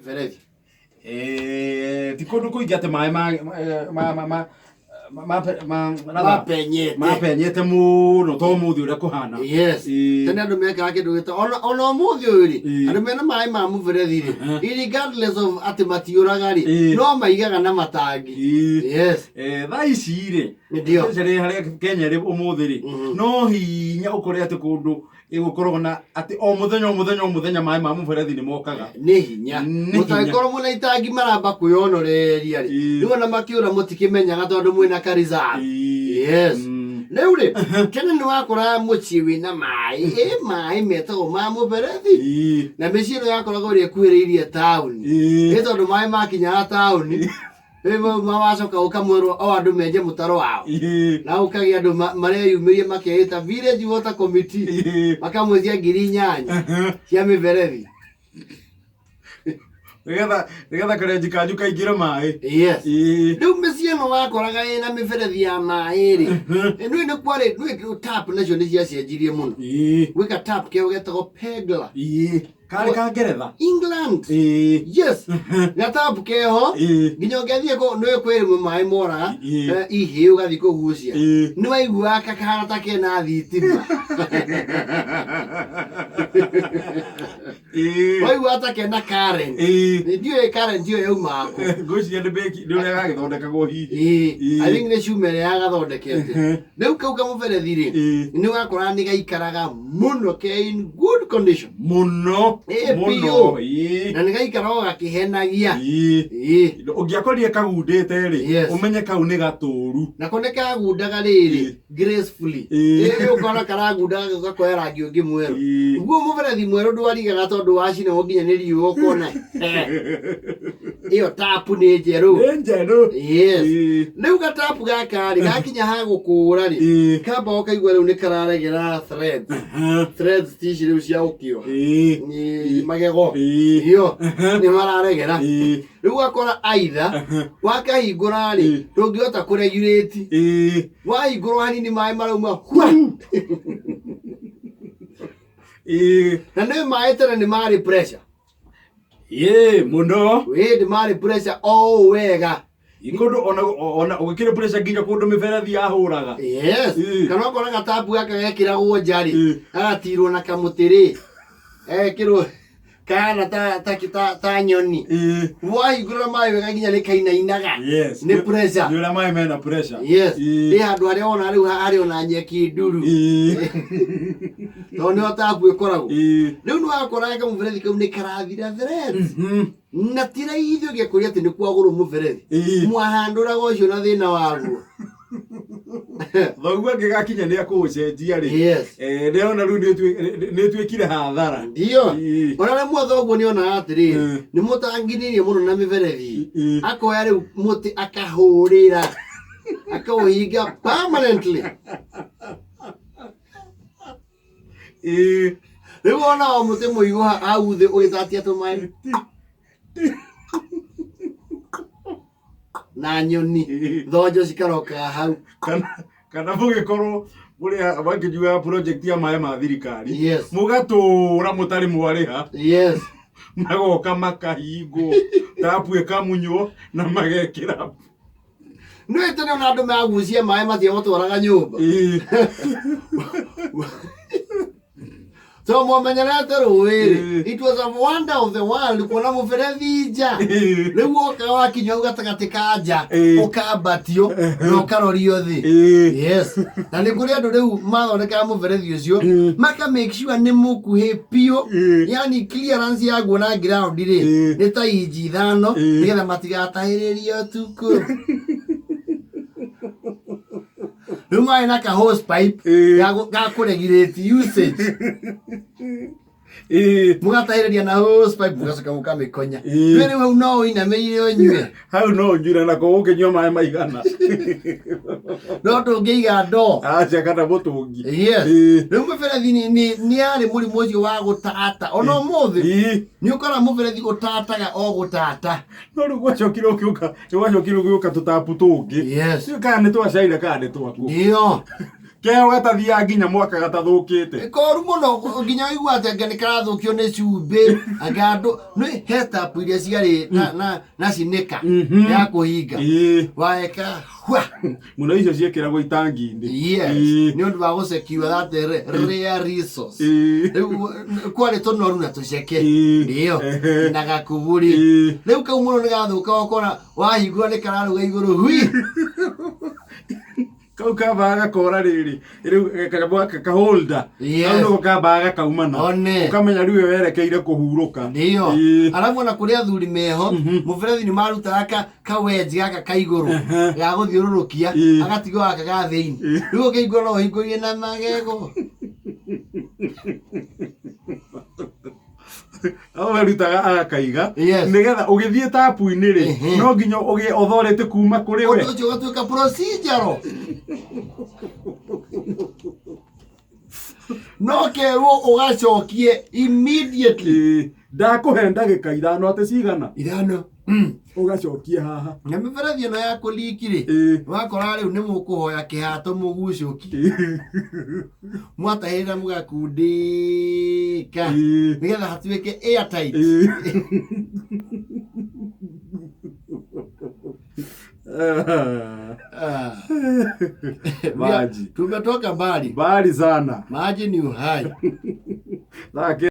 Ferethi ti kundu kuingi ati mai mapenyete muno to muthi uria kuhana. Yes. Tene andu mekaga kindu gita ona muthi uyu ri andu mena mai ma muberethi ri regardless of ati matiuraga ri no maigaga na matangi. Yes. Tha ici ri ndio cere haria Kenya ri umuthi ri no hinya ukore ati kundu igukorwo na ati o muthenya mai ma muberethi ni mokaga ni hinya mutagikoro muna itangi maramba kuyonoreria ri niwe na makiura mutikimenyaga tondu mwina karizana. Yes. Riu ri kene ni wakora muci wina mai metagwo ma muberethi na micii ino yakoragwo ri ekuhiriirie town ni tondu mai makinya town mawacoka ukamwerwo o andu menje mutaro wao na ukagia andu mareyumirie makeita village water committee makamwithia 8,000 cia miberethi nigetha karenji kanju kaingira mai. Yes. Riu micii ino wakoraga ina miberethi ya mai ri nui ni kwari nui tap nacio ni ciacenjirie muno gwika tap keo getagwo Pegla kari ka Ngeretha England. Yes. Na tap keho nginya ngethie ko nui kwiri mai moraga ihi ugathi kugucia ni waigua kakahana kena thitima waigua ta kena Karen ndio Karen ndio yaumako ngocia ni beki ni uria gagithondekagwo hihi I think ni shumere ya gathondekete riu kau kamuberethi ri ni wakora ni gaikaraga muno ke in good condition muno na ni gaikaraga gakihenagia ungiakorire kagundite ri umenye kau ni gaturu na kone kagundaga riri gracefully ukona karagundaga gakoya rangi ungi mweru guo muberethi mweru ndwarigaga tondu wacina nginya ni riu ukona iyo tapu ni njeru. Yes. Riu gatapu gaka ri gakinya ha gukura ri kamba ukaigwa riu ni kararegera threads tici riu cia ukio ni magego iyo ni mararegera riu akora aitha wakahingura ri ndungihota kuregulate wahingurwo hanini mai marauma na ni mai tena ni mari pressure muno ni mari pressure o wega ikundu ona ugikire pressure nginya kundu miberethi yahuraga. Yes. Kana kona gatabu gaka gekiragwo njari agatirwo na kamutiri ekirwo kana ta nyoni waigura mai wega nginya nikainainaga ni pressure ni ura mai mena pressure. Yes. Ni handu aria ona riu ari ona nyeki nduru no tabu ikoragwo riu ni wakora kamuberethi kau ni karathira threads na tira ithio gekuria ati ni kwaguru muberethi mwahanduraga ucio na thina waguo thoguo ngigakinya ni akucenjia ri ndona riu ni twikire hathara ndio ona rimwe thoguo ni ona atiri ni mutanginirie muno na miberethi akoya riu muti akahurira akauhinga permanently riu ona o muti muigo hau thi ugitatia tumai na nyoni thonjo cikaroka hau kana mugikorwo muria wangijuga project ya mai ma thirikari mugatura mutari mwariha magoka makahingo tapu ikamunywo na magekira no etene ona andu magucia mai matiagotwaraga nyumba so momenyerete ruwiri it was a wonder of the world kuona muberethi nja riu oka wakinya ugatagati kanja ukambatio na ukarorio thi. Yes. Na ni kuri andu riu mathondeka muberethi ucio maka make sure ni mukuhi pio yani clearance ya guona ground ri ni ta inji 5 nigetha matigatahiririo tuku Numa ina ka hose pipe ga kuregulate usage mugataireria na hose pipe mugacoka mukamikonya rĩu hau no inameire onyue hau no njura na ko ũkĩnyua maĩ maigana no ndũngĩiga ndo acha kana mũtũngi. Yes. Rĩu mũberethi nĩ arĩ mũrimũ ũcio wa gũtata ona ũmũthĩ nĩ ũkora mũberethi ũtataga o gũtata no rĩu gwacokire ũgĩũka tũtapu tũngĩ. Yes. Kana nĩ twacaire kana nĩ twaku. Ndio keo gatathia nginya mwaka gatathukite koru muno nginya igua ati anga nikarathukio ni cumbi anga andu ni hetapu iria ciari na cinika ya kuhinga waeka muno icio ciekiragwo itangi-ini yes ni undu wa gucecure that rare resource kwari tunoru na tuceke ndio na gakuburi riu kau muno ni gathuka ukora wahingura ni kararuga iguru hui kau kabaga kora riri riu kanyamwa kaholder kau no kabaga kaumana ukamenya riu werekeire kuhuruka ndio alafu na kuria thuri meho muberethi ni maruta kawenji gaka kaiguru ya guthiururukia agatigo aka ga thiini riu ukigura no hingurie na magego awerutaga agakaiga nigetha ugithie tapu-ini ri no nginya ugie authority kuma kuri we ucio gatuika procedure no kerwo ugacokie immediately ndakuhe ndagika ithano ati cigana ithano ugacokie haha na miberethi no ya kulikiri wakora riu ni mukuhoya kihato mugucoki mwatahira mugakundika nigetha hatuike airtight maji tumetoka mbali sana maji ni uhai